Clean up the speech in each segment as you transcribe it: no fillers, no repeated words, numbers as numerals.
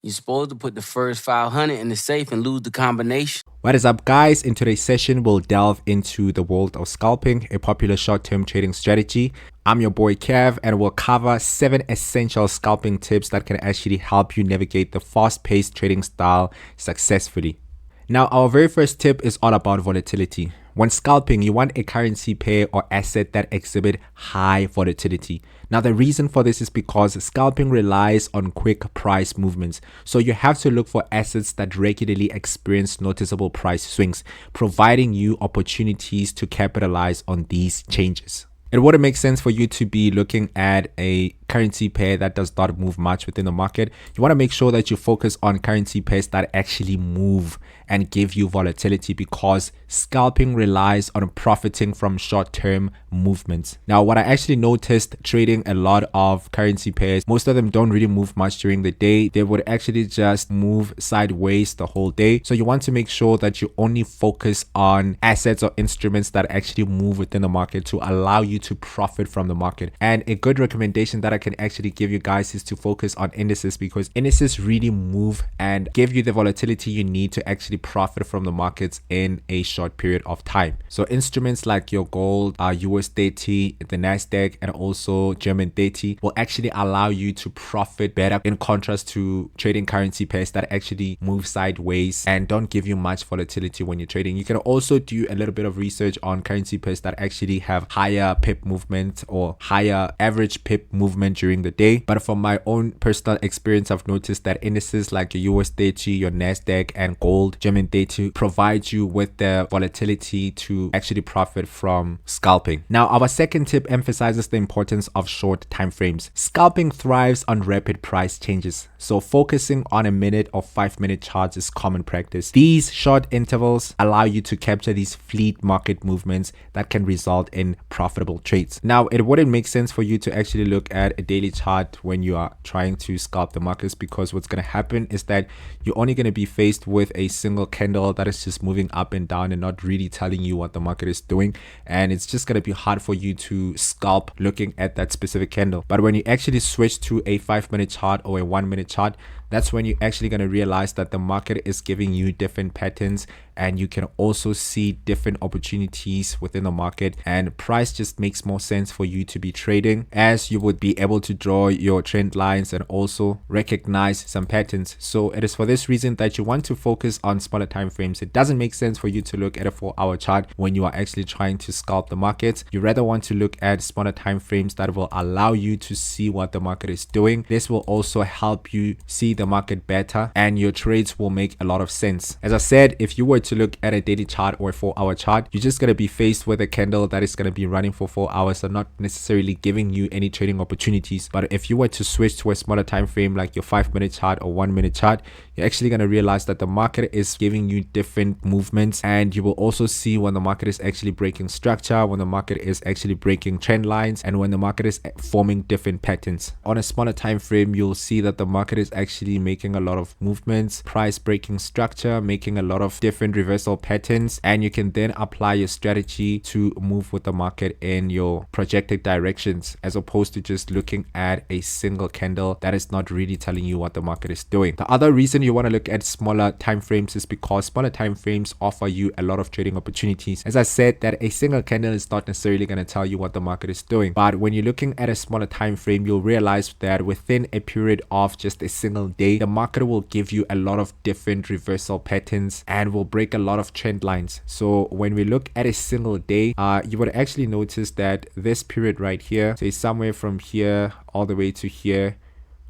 You're supposed to put the first 500 in the safe and lose the combination. What is up, guys? In today's session, we'll delve into the world of scalping, a popular short-term trading strategy. I'm your boy Kev, and we'll cover 7 essential scalping tips that can actually help you navigate the fast-paced trading style successfully. Now, our very first tip is all about volatility. When scalping, you want a currency pair or asset that exhibit high volatility. Now, the reason for this is because scalping relies on quick price movements. So you have to look for assets that regularly experience noticeable price swings, providing you opportunities to capitalize on these changes. It wouldn't make sense for you to be looking at a currency pair that does not move much within the market. You want to make sure that you focus on currency pairs that actually move and give you volatility, because scalping relies on profiting from short-term movements. Now, what I actually noticed trading a lot of currency pairs, most of them don't really move much during the day. They would actually just move sideways the whole day. So you want to make sure that you only focus on assets or instruments that actually move within the market to allow you to profit from the market. And a good recommendation that I can actually give you guys is to focus on indices, because indices really move and give you the volatility you need to actually profit from the markets in a short period of time. So instruments like your gold, US 30, the Nasdaq, and also German 30 will actually allow you to profit better, in contrast to trading currency pairs that actually move sideways and don't give you much volatility when you're trading. You can also do a little bit of research on currency pairs that actually have higher pip movement or higher average pip movement during the day. But from my own personal experience, I've noticed that indices like your US 30, your Nasdaq, and gold, German 30 provide you with the volatility to actually profit from scalping. Now, our second tip emphasizes the importance of short time frames. Scalping thrives on rapid price changes, so focusing on a minute or 5-minute charts is common practice. These short intervals allow you to capture these fleet market movements that can result in profitable trades. Now, it wouldn't make sense for you to actually look at a daily chart when you are trying to scalp the markets, because what's going to happen is that you're only going to be faced with a single candle that is just moving up and down and not really telling you what the market is doing, and it's just going to be hard for you to scalp looking at that specific candle. But when you actually switch to a 5-minute chart or a 1-minute chart, that's when you're actually going to realize that the market is giving you different patterns, and you can also see different opportunities within the market, and price just makes more sense for you to be trading, as you would be able to draw your trend lines and also recognize some patterns. So it is for this reason that you want to focus on smaller time frames. It doesn't make sense for you to look at a 4-hour chart when you are actually trying to scalp the markets. You rather want to look at smaller time frames that will allow you to see what the market is doing. This will also help you see the market better, and your trades will make a lot of sense. As I said, if you were to look at a daily chart or a 4-hour chart, you're just going to be faced with a candle that is going to be running for 4 hours and not necessarily giving you any trading opportunities. But if you were to switch to a smaller time frame like your 5-minute chart or 1-minute chart, you're actually going to realize that the market is giving you different movements, and you will also see when the market is actually breaking structure, when the market is actually breaking trend lines, and when the market is forming different patterns. On a smaller time frame, you'll see that the market is actually making a lot of movements, price breaking structure, making a lot of different reversal patterns, and you can then apply your strategy to move with the market in your projected directions, as opposed to just looking at a single candle that is not really telling you what the market is doing. The other reason you want to look at smaller time frames is because smaller time frames offer you a lot of trading opportunities. As I said, that a single candle is not necessarily going to tell you what the market is doing, but when you're looking at a smaller time frame, you'll realize that within a period of just a single day, the market will give you a lot of different reversal patterns and will break a lot of trend lines. So when we look at a single day, you would actually notice that this period right here, say somewhere from here all the way to here,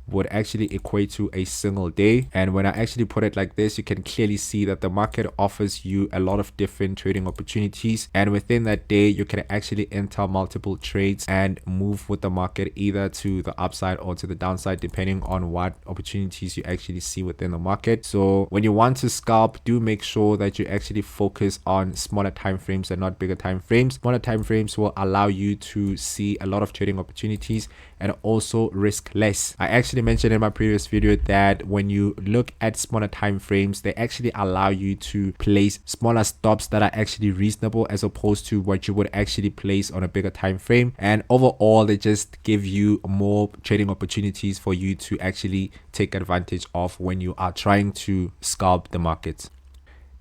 would actually equate to a single day. And when I actually put it like this, you can clearly see that the market offers you a lot of different trading opportunities, and within that day you can actually enter multiple trades and move with the market either to the upside or to the downside, depending on what opportunities you actually see within the market. So when you want to scalp, do make sure that you actually focus on smaller time frames and not bigger time frames. Smaller time frames will allow you to see a lot of trading opportunities and also risk less. I actually actually mentioned in my previous video that when you look at smaller time frames, they actually allow you to place smaller stops that are actually reasonable as opposed to what you would actually place on a bigger time frame. And overall, they just give you more trading opportunities for you to actually take advantage of when you are trying to scalp the market.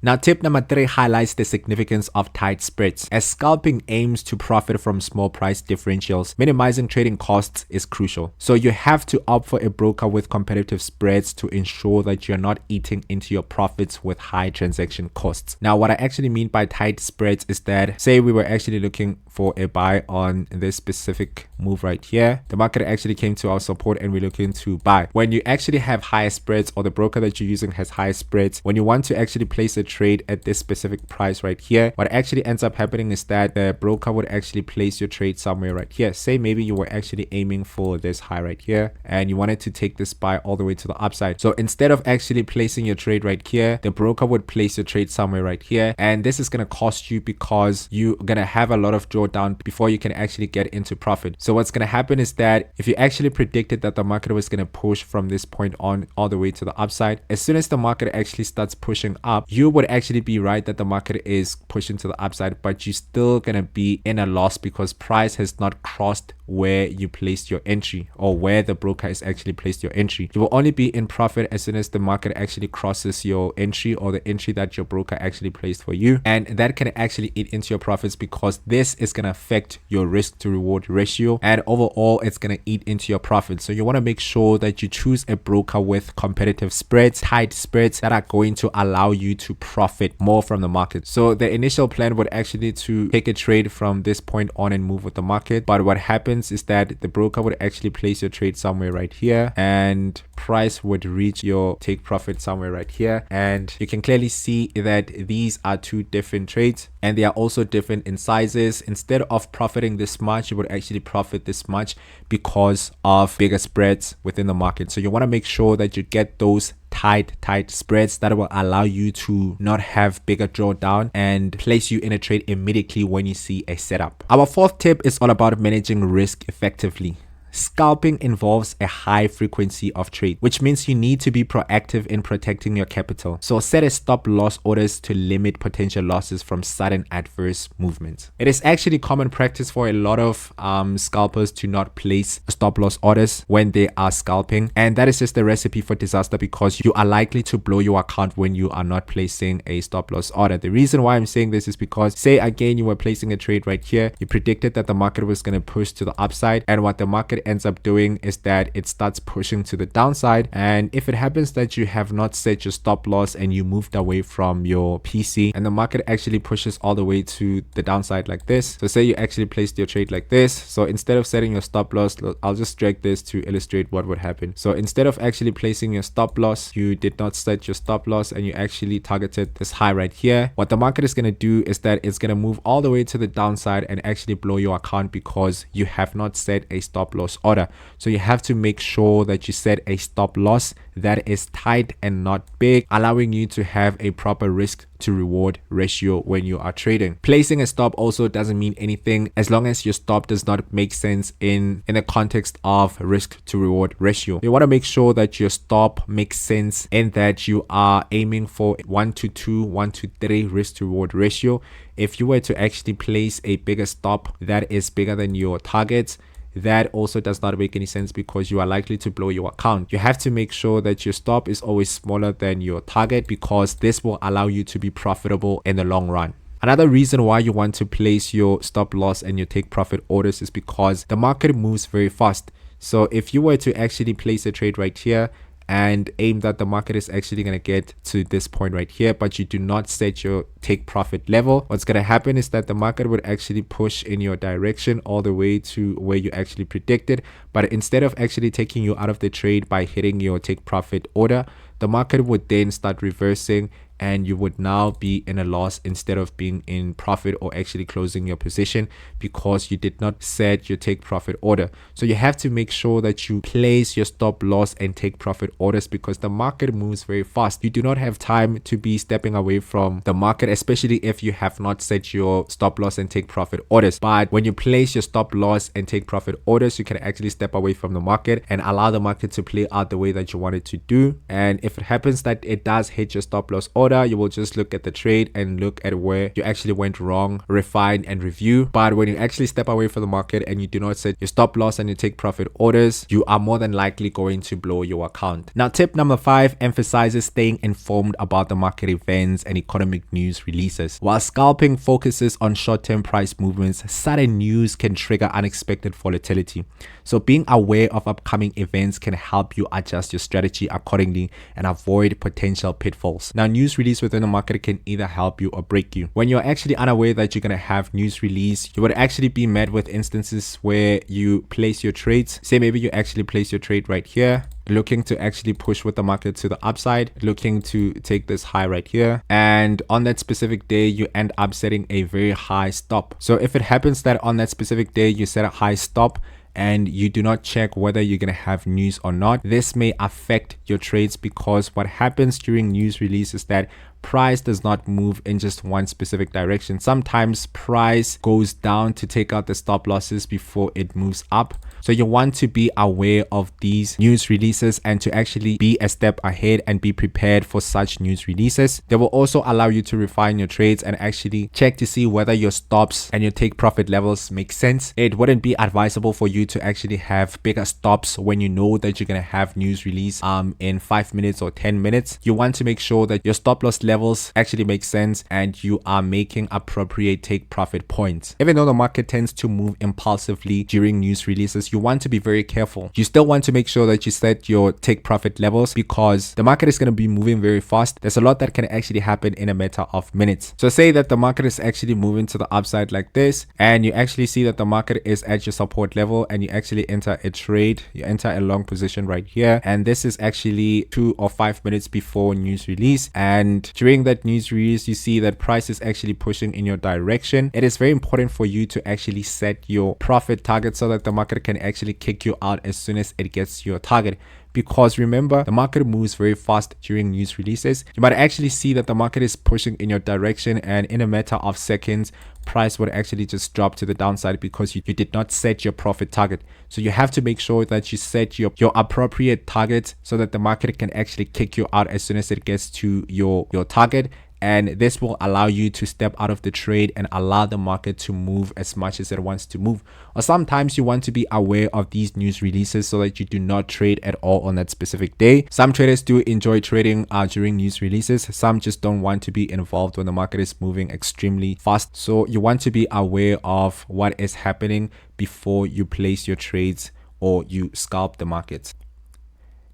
Now, tip number 3 highlights the significance of tight spreads. As scalping aims to profit from small price differentials, minimizing trading costs is crucial. So you have to opt for a broker with competitive spreads to ensure that you're not eating into your profits with high transaction costs. Now, what I actually mean by tight spreads is that, say we were actually looking for a buy on this specific move right here. The market actually came to our support and we're looking to buy. When you actually have higher spreads, or the broker that you're using has higher spreads, when you want to actually place a trade at this specific price right here, what actually ends up happening is that the broker would actually place your trade somewhere right here. Say maybe you were actually aiming for this high right here and you wanted to take this buy all the way to the upside. So instead of actually placing your trade right here, the broker would place your trade somewhere right here, and this is going to cost you because you're going to have a lot of drawdown before you can actually get into profit. So what's going to happen is that if you actually predicted that the market was going to push from this point on all the way to the upside, as soon as the market actually starts pushing up, you would actually be right that the market is pushing to the upside, but you're still going to be in a loss because price has not crossed where you placed your entry, or where the broker has actually placed your entry. You will only be in profit as soon as the market actually crosses your entry, or the entry that your broker actually placed for you, and that can actually eat into your profits because this is going to affect your risk to reward ratio, and overall it's going to eat into your profits. So you want to make sure that you choose a broker with competitive spreads, tight spreads that are going to allow you to profit more from the market. So the initial plan would actually to take a trade from this point on and move with the market, but what happens is that the broker would actually place your trade somewhere right here, and price would reach your take profit somewhere right here, and you can clearly see that these are two different trades and they are also different in sizes. Instead of profiting this much, you would actually profit this much because of bigger spreads within the market. So you want to make sure that you get those tight spreads that will allow you to not have bigger drawdown and place you in a trade immediately when you see a setup. Our 4th tip is all about managing risk effectively. Scalping involves a high frequency of trade, which means you need to be proactive in protecting your capital. So set a stop loss orders to limit potential losses from sudden adverse movements. It is actually common practice for a lot of scalpers to not place stop loss orders when they are scalping, and that is just a recipe for disaster because you are likely to blow your account when you are not placing a stop loss order. The reason why I'm saying this is because, say again, you were placing a trade right here, you predicted that the market was going to push to the upside, and what the market ends up doing is that it starts pushing to the downside. And if it happens that you have not set your stop loss and you moved away from your PC and the market actually pushes all the way to the downside like this, so say you actually placed your trade like this, so instead of setting your stop loss, I'll just drag this to illustrate what would happen. So instead of actually placing your stop loss, you did not set your stop loss and you actually targeted this high right here. What the market is going to do is that it's going to move all the way to the downside and actually blow your account because you have not set a stop loss order. So you have to make sure that you set a stop loss that is tight and not big, allowing you to have a proper risk to reward ratio when you are trading. Placing a stop also doesn't mean anything as long as your stop does not make sense in the context of risk to reward ratio. You want to make sure that your stop makes sense in that you are aiming for 1 to 2, 1 to 3 risk to reward ratio. If you were to actually place a bigger stop that is bigger than your targets, that also does not make any sense because you are likely to blow your account. You have to make sure that your stop is always smaller than your target because this will allow you to be profitable in the long run. Another reason why you want to place your stop loss and your take profit orders is because the market moves very fast. So if you were to actually place a trade right here and aim that the market is actually going to get to this point right here, but you do not set your take profit level, what's going to happen is that the market would actually push in your direction all the way to where you actually predicted. But instead of actually taking you out of the trade by hitting your take profit order, the market would then start reversing and you would now be in a loss instead of being in profit or actually closing your position because you did not set your take profit order. So you have to make sure that you place your stop loss and take profit orders because the market moves very fast. You do not have time to be stepping away from the market, especially if you have not set your stop loss and take profit orders. But when you place your stop loss and take profit orders, you can actually step away from the market and allow the market to play out the way that you want it to do. And if it happens that it does hit your stop loss order, you will just look at the trade and look at where you actually went wrong, refine and review. But when you actually step away from the market and you do not set your stop loss and you take profit orders, you are more than likely going to blow your account. Now, tip number 5 emphasizes staying informed about the market events and economic news releases. While scalping focuses on short-term price movements, sudden news can trigger unexpected volatility. So being aware of upcoming events can help you adjust your strategy accordingly and avoid potential pitfalls. Now, news release within the market can either help you or break you. When you're actually unaware that you're going to have news release, you would actually be met with instances where you place your trades. Say maybe you actually place your trade right here, looking to actually push with the market to the upside, looking to take this high right here, and on that specific day you end up setting a very high stop. So if it happens that on that specific day you set a high stop and you do not check whether you're going to have news or not, this may affect your trades because what happens during news release is that price does not move in just one specific direction. Sometimes price goes down to take out the stop losses before it moves up. So you want to be aware of these news releases and to actually be a step ahead and be prepared for such news releases. They will also allow you to refine your trades and actually check to see whether your stops and your take profit levels make sense. It wouldn't be advisable for you to actually have bigger stops when you know that you're going to have news release in 5 minutes or 10 minutes. You want to make sure that your stop loss levels actually make sense and you are making appropriate take profit points. Even though the market tends to move impulsively during news releases, you want to be very careful. You still want to make sure that you set your take profit levels because the market is going to be moving very fast. There's a lot that can actually happen in a matter of minutes. So say that the market is actually moving to the upside like this and you actually see that the market is at your support level and you actually enter a trade, you enter a long position right here, and this is actually 2 or 5 minutes before news release, and during that news release you see that price is actually pushing in your direction. It is very important for you to actually set your profit target so that the market can actually kick you out as soon as it gets to your target. Because remember, the market moves very fast during news releases. You might actually see that the market is pushing in your direction and in a matter of seconds, price would actually just drop to the downside because you did not set your profit target. So you have to make sure that you set your appropriate target so that the market can actually kick you out as soon as it gets to your target. And this will allow you to step out of the trade and allow the market to move as much as it wants to move. Or sometimes you want to be aware of these news releases so that you do not trade at all on that specific day. Some traders do enjoy trading during news releases. Some just don't want to be involved when the market is moving extremely fast. So you want to be aware of what is happening before you place your trades or you scalp the markets.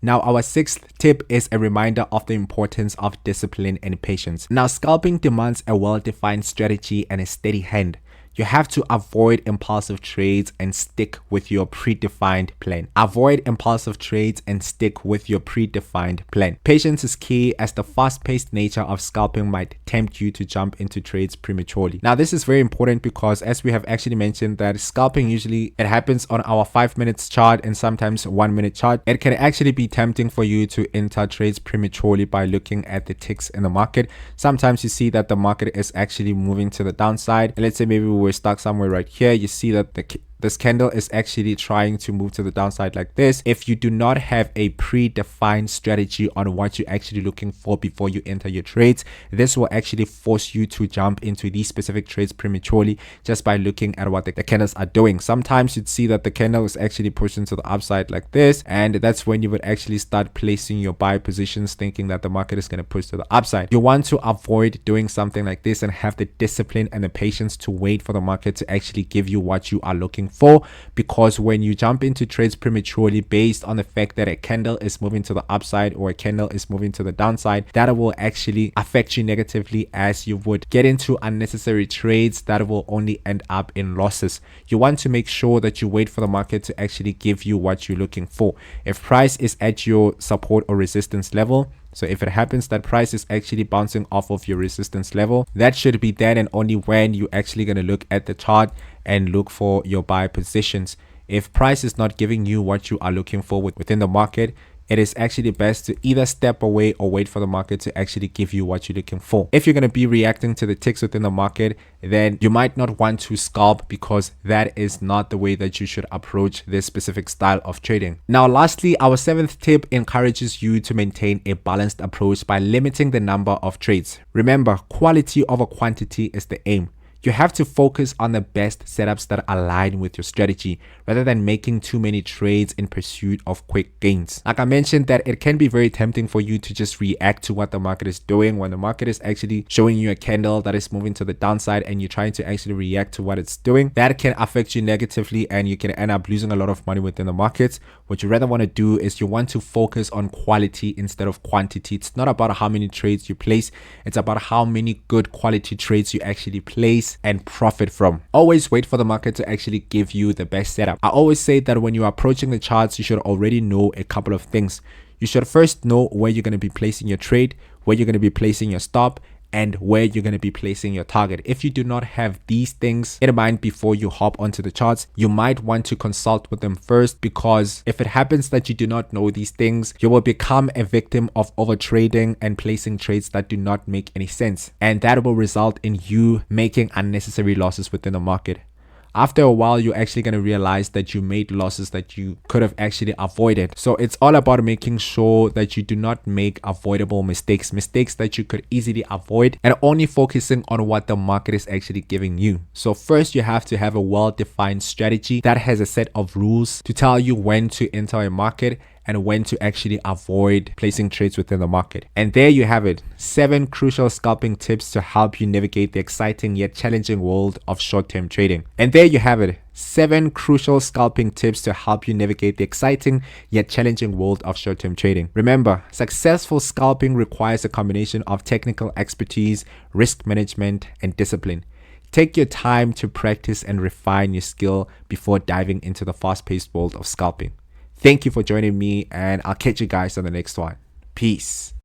Now, our 6th tip is a reminder of the importance of discipline and patience. Now, scalping demands a well-defined strategy and a steady hand. You have to avoid impulsive trades and stick with your predefined plan. Avoid impulsive trades and stick with your predefined plan. Patience is key as the fast-paced nature of scalping might tempt you to jump into trades prematurely. Now, this is very important because as we have actually mentioned that scalping usually it happens on our 5 minutes chart and sometimes 1 minute chart. It can actually be tempting for you to enter trades prematurely by looking at the ticks in the market. Sometimes you see that the market is actually moving to the downside. And let's say maybe we're stuck somewhere right here. You see that this candle is actually trying to move to the downside like this. If you do not have a predefined strategy on what you're actually looking for before you enter your trades, this will actually force you to jump into these specific trades prematurely just by looking at what the candles are doing. Sometimes you'd see that the candle is actually pushing to the upside like this, and that's when you would actually start placing your buy positions thinking that the market is going to push to the upside. You want to avoid doing something like this and have the discipline and the patience to wait for the market to actually give you what you are looking for, because when you jump into trades prematurely based on the fact that a candle is moving to the upside or a candle is moving to the downside, that will actually affect you negatively, as you would get into unnecessary trades that will only end up in losses. You want to make sure that you wait for the market to actually give you what you're looking for. If price is at your support or resistance level, so if it happens that price is actually bouncing off of your resistance level, that should be then and only when you're actually going to look at the chart and look for your buy positions. If price is not giving you what you are looking for within the market, it is actually best to either step away or wait for the market to actually give you what you're looking for. If you're going to be reacting to the ticks within the market, then you might not want to scalp, because that is not the way that you should approach this specific style of trading. Now, lastly, our 7th tip encourages you to maintain a balanced approach by limiting the number of trades. Remember, quality over quantity is the aim. You have to focus on the best setups that align with your strategy, rather than making too many trades in pursuit of quick gains. Like I mentioned, that it can be very tempting for you to just react to what the market is doing. When the market is actually showing you a candle that is moving to the downside and you're trying to actually react to what it's doing, that can affect you negatively and you can end up losing a lot of money within the markets. What you rather want to do is you want to focus on quality instead of quantity. It's not about how many trades you place, it's about how many good quality trades you actually place and profit from. Always wait for the market to actually give you the best setup. I always say that when you're approaching the charts, you should already know a couple of things. You should first know where you're going to be placing your trade, where you're going to be placing your stop, and where you're going to be placing your target. If you do not have these things in mind before you hop onto the charts, you might want to consult with them first, because if it happens that you do not know these things, you will become a victim of over trading and placing trades that do not make any sense, and that will result in you making unnecessary losses within the market. After a while, you're actually going to realize that you made losses that you could have actually avoided. So it's all about making sure that you do not make avoidable mistakes that you could easily avoid, and only focusing on what the market is actually giving you. So first, you have to have a well-defined strategy that has a set of rules to tell you when to enter a market and when to actually avoid placing trades within the market. And there you have it, 7 crucial scalping tips to help you navigate the exciting yet challenging world of short-term trading. And there you have it, 7 crucial scalping tips to help you navigate the exciting yet challenging world of short-term trading. Remember, successful scalping requires a combination of technical expertise, risk management, and discipline. Take your time to practice and refine your skill before diving into the fast-paced world of scalping. Thank you for joining me, and I'll catch you guys on the next one. Peace.